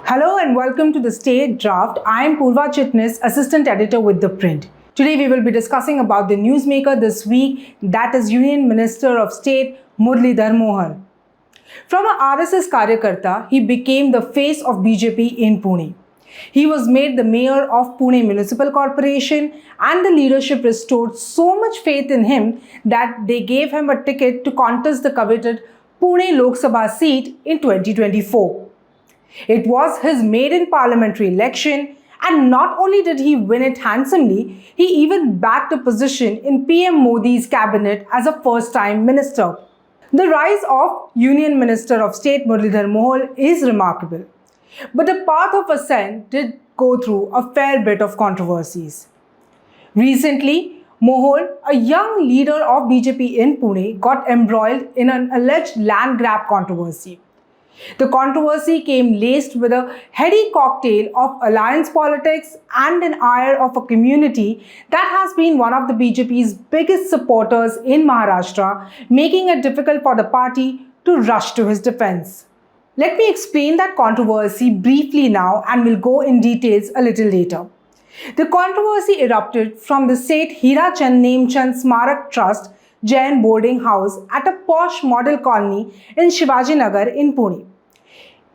Hello and welcome to the State Draft. I am Purva Chitnis, Assistant Editor with The Print. Today we will be discussing about the newsmaker this week, that is Union Minister of State Muralidhar Mohan. From a RSS Karyakarta, he became the face of BJP in Pune. He was made the mayor of Pune Municipal Corporation and the leadership restored so much faith in him that they gave him a ticket to contest the coveted Pune Lok Sabha seat in 2024. It was his maiden parliamentary election, and not only did he win it handsomely, he even backed a position in PM Modi's cabinet as a first-time minister. The rise of Union Minister of State Muralidhar Mohan is remarkable, but the path of ascent did go through a fair bit of controversies. Recently, Mohan, a young leader of BJP in Pune, got embroiled in an alleged land grab controversy. The controversy came laced with a heady cocktail of alliance politics and an ire of a community that has been one of the BJP's biggest supporters in Maharashtra, making it difficult for the party to rush to his defense. Let me explain that controversy briefly now and will go in details a little later. The controversy erupted from the Seth Hirachand Nemchand Smarak Trust Jain boarding house at a posh model colony in Shivaji Nagar in Pune.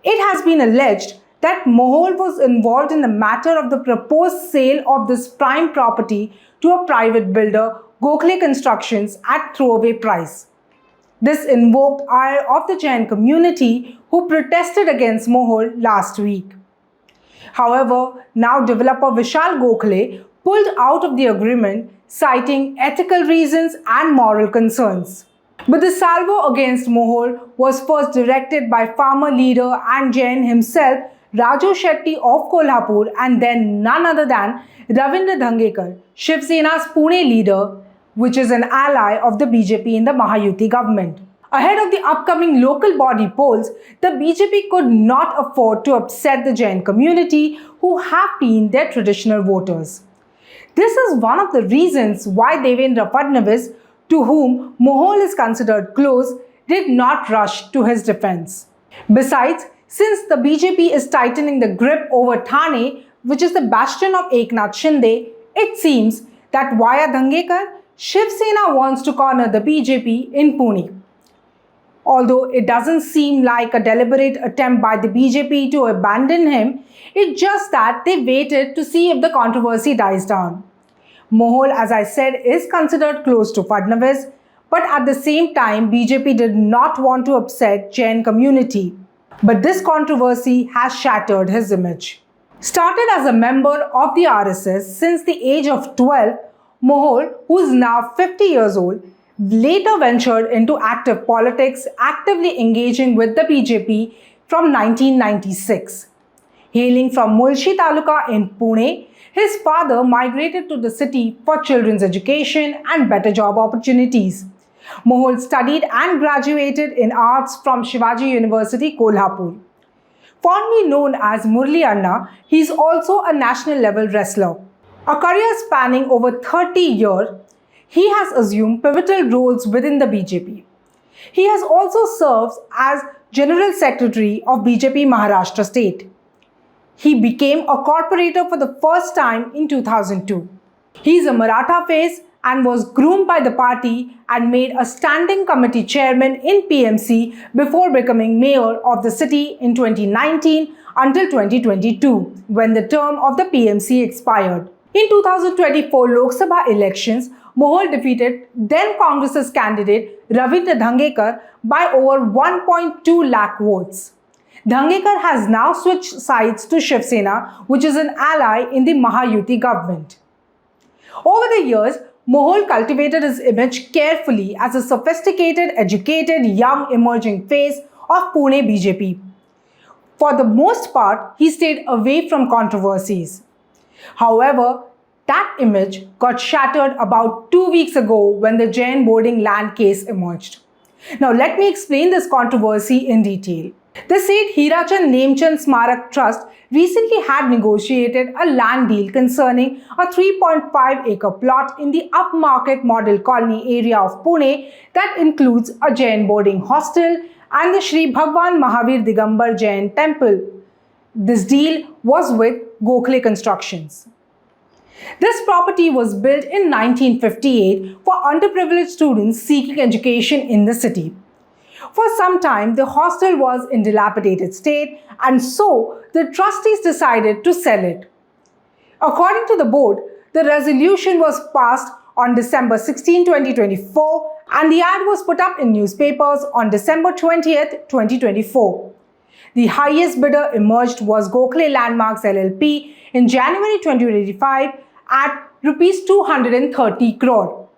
It has been alleged that Mohan was involved in the matter of the proposed sale of this prime property to a private builder, Gokhale Constructions, at throwaway price. This invoked ire of the Jain community who protested against Mohan last week. However, now developer Vishal Gokhale pulled out of the agreement, citing ethical reasons and moral concerns. But the salvo against Mohan was first directed by farmer leader and Jain himself, Raju Shetty of Kolhapur, and then none other than Ravindra Dhangekar, Shiv Sena's Pune leader, which is an ally of the BJP in the Mahayuti government. Ahead of the upcoming local body polls, the BJP could not afford to upset the Jain community who have been their traditional voters. This is one of the reasons why Devendra Fadnavis, to whom Mohan is considered close, did not rush to his defense. Besides, since the BJP is tightening the grip over Thane, which is the bastion of Eknath Shinde, it seems that via Dhangekar, Shiv Sena wants to corner the BJP in Pune. Although it doesn't seem like a deliberate attempt by the BJP to abandon him, it's just that they waited to see if the controversy dies down. Mohan, as I said, is considered close to Fadnavis, but at the same time, BJP did not want to upset Jain community. But this controversy has shattered his image. Started as a member of the RSS since the age of 12, Mohan, who is now 50 years old, later ventured into active politics, actively engaging with the BJP from 1996. Hailing from Mulshi Taluka in Pune, his father migrated to the city for children's education and better job opportunities. Mohan studied and graduated in arts from Shivaji University, Kolhapur. Fondly known as Murli Anna, he is also a national level wrestler. A career spanning over 30 years, he has assumed pivotal roles within the BJP. He has also served as General Secretary of BJP Maharashtra State. He became a corporator for the first time in 2002. He is a Maratha face and was groomed by the party and made a standing committee chairman in PMC before becoming mayor of the city in 2019 until 2022, when the term of the PMC expired. In 2024 Lok Sabha elections, Mohan defeated then Congress's candidate Ravindra Dhangekar by over 1.2 lakh votes. Dhangekar has now switched sides to Shiv Sena, which is an ally in the Mahayuti government. Over the years, Mohan cultivated his image carefully as a sophisticated, educated, young, emerging face of Pune BJP. For the most part, he stayed away from controversies. However, that image got shattered about 2 weeks ago when the Jain boarding land case emerged. Now let me explain this controversy in detail. The Seth Hirachand Nemchand Smarak Trust recently had negotiated a land deal concerning a 3.5-acre plot in the upmarket model colony area of Pune that includes a Jain boarding hostel and the Sri Bhagwan Mahavir Digambar Jain temple. This deal was with Gokhale Constructions. This property was built in 1958 for underprivileged students seeking education in the city. For some time, the hostel was in dilapidated state, and so the trustees decided to sell it. According to the board, the resolution was passed on December 16, 2024, and the ad was put up in newspapers on December 20th, 2024. The highest bidder emerged was Gokhale Landmarks LLP in January 2025 at Rs 230 crore.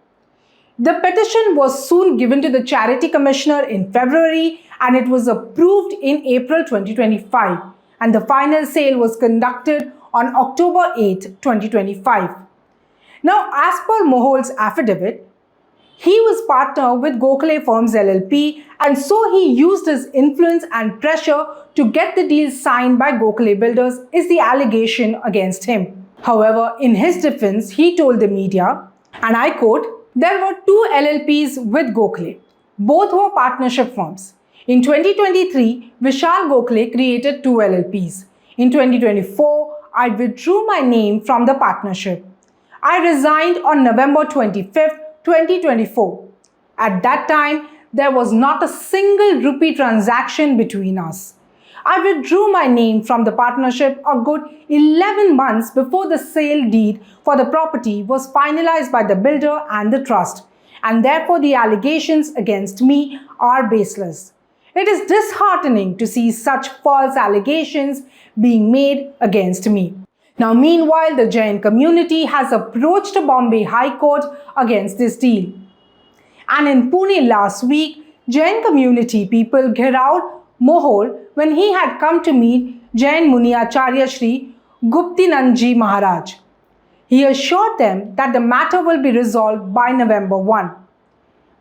The petition was soon given to the Charity Commissioner in February, and it was approved in April 2025, and the final sale was conducted on October 8, 2025. Now, as per Mohol's affidavit, he was partner with Gokhale Firms LLP, and so he used his influence and pressure to get the deal signed by Gokhale Builders is the allegation against him. However, in his defense, he told the media, and I quote, "There were two LLPs with Gokhale. Both were partnership firms. In 2023, Vishal Gokhale created two LLPs. In 2024, I withdrew my name from the partnership. I resigned on November 25th, 2024. At that time, there was not a single rupee transaction between us. I withdrew my name from the partnership a good 11 months before the sale deed for the property was finalized by the builder and the trust, and therefore the allegations against me are baseless. It is disheartening to see such false allegations being made against me." Now, meanwhile, the Jain community has approached the Bombay High Court against this deal. And in Pune last week, Jain community people gherowed Mohol when he had come to meet Jain Muni Acharya Shri Guptinandji Maharaj. He assured them that the matter will be resolved by November 1.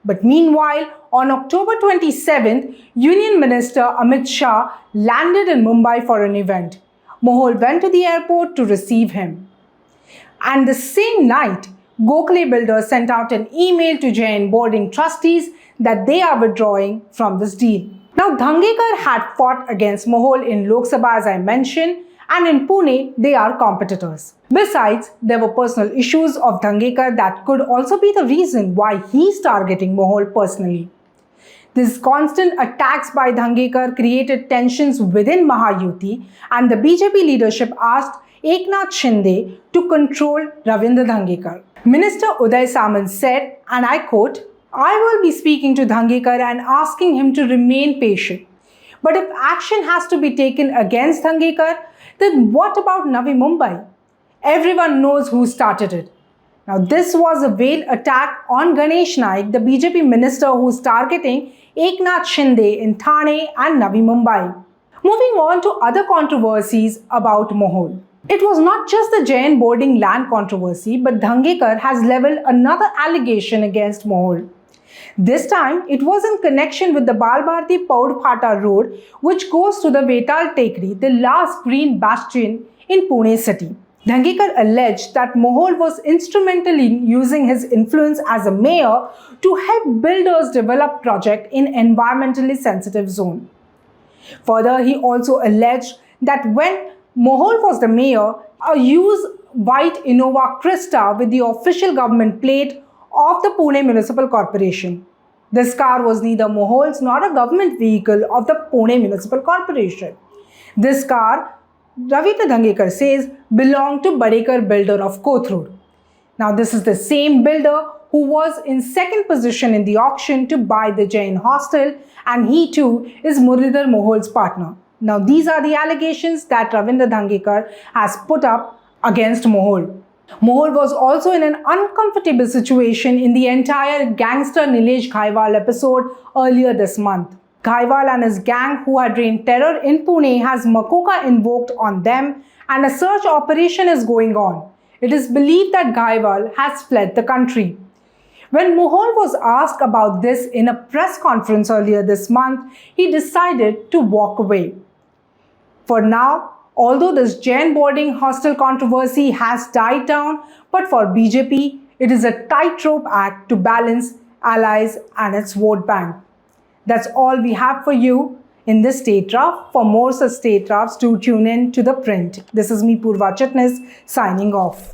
But meanwhile, on October 27th, Union Minister Amit Shah landed in Mumbai for an event. Mohol went to the airport to receive him. And the same night, Gokhale Builders sent out an email to Jain boarding trustees that they are withdrawing from this deal. Now, Dhangekar had fought against Mohol in Lok Sabha, as I mentioned, and in Pune, they are competitors. Besides, there were personal issues of Dhangekar that could also be the reason why he's targeting Mohol personally. These constant attacks by Dhangekar created tensions within Mahayuti, and the BJP leadership asked Eknath Shinde to control Ravindra Dhangekar. Minister Uday Samant said, and I quote, "I will be speaking to Dhangekar and asking him to remain patient. But if action has to be taken against Dhangekar, then what about Navi Mumbai? Everyone knows who started it." Now, this was a veiled attack on Ganesh Naik, the BJP minister who's targeting Eknath Shinde in Thane and Navi Mumbai. Moving on to other controversies about Mohol. It was not just the Jain boarding land controversy, but Dhangekar has leveled another allegation against Mohol. This time, it was in connection with the Balbharti Paud Phata road, which goes to the Vetal Tekri, the last green bastion in Pune city. Dhangekar alleged that Mohol was instrumental in using his influence as a mayor to help builders develop projects in environmentally sensitive zone. Further, he also alleged that when Mohol was the mayor, a used white Innova Krista with the official government plate of the Pune Municipal Corporation. This car was neither Mohol's nor a government vehicle of the Pune Municipal Corporation. This car, Ravindra Dhangekar says, belonged to Badekar Builder of Kothur. Now, this is the same builder who was in second position in the auction to buy the Jain hostel, and he too is Muralidhar Mohol's partner. Now, these are the allegations that Ravindra Dhangekar has put up against Mohol. Mohol was also in an uncomfortable situation in the entire gangster Nilesh Ghaiwal episode earlier this month. Ghaiwal and his gang, who had rained terror in Pune, has Makoka invoked on them, and a search operation is going on. It is believed that Ghaiwal has fled the country. When Mohol was asked about this in a press conference earlier this month, he decided to walk away. For now, although this Jain boarding hostel controversy has died down, but for BJP, it is a tightrope act to balance allies and its vote bank. That's all we have for you. in the state draft. For more such state drafts, do tune in to The Print. This is me, Purva Chitnis, signing off.